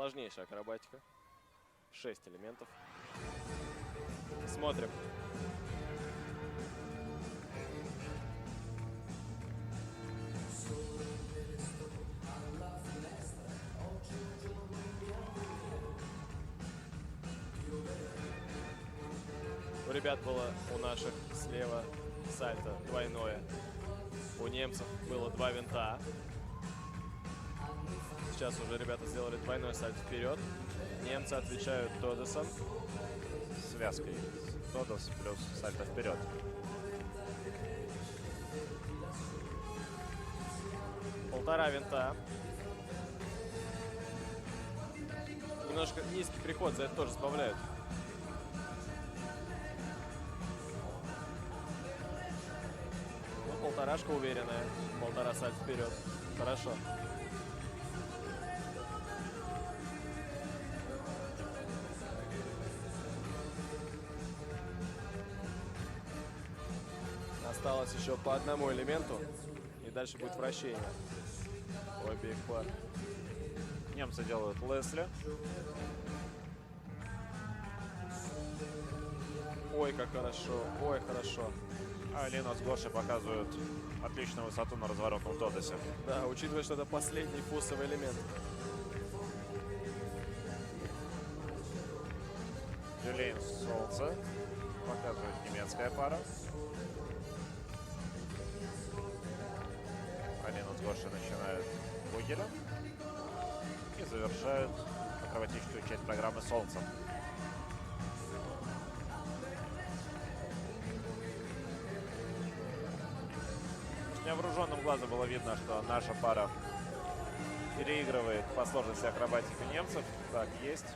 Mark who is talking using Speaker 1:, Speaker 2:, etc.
Speaker 1: Сложнейшая акробатика. 6 элементов. Смотрим. У ребят было, у наших слева сальто двойное. У немцев было 2 винта. Сейчас уже ребята сделали двойной сальто вперед. Немцы отвечают тодосом.
Speaker 2: Связкой. Тодос плюс сальто вперед.
Speaker 1: Полтора винта. Немножко низкий приход, за это тоже сбавляют. Ну, полторашка уверенная. Полтора сальто вперед. Хорошо. Осталось еще по одному элементу. И дальше будет вращение. У обеих пар.
Speaker 2: Немцы делают Лесли.
Speaker 1: Ой, как хорошо. Ой, хорошо.
Speaker 2: А Лина с Гошей показывают отличную высоту на разворотном Тодосе.
Speaker 1: Да, учитывая, что это последний фусовый элемент.
Speaker 2: Дюлейн Солнце. Показывает немецкая пара. Алина с Гошей начинают Бугеля. И завершают акробатическую часть программы Солнце. Невооруженным глазом было видно, что наша пара переигрывает по сложности акробатики немцев. Так, есть.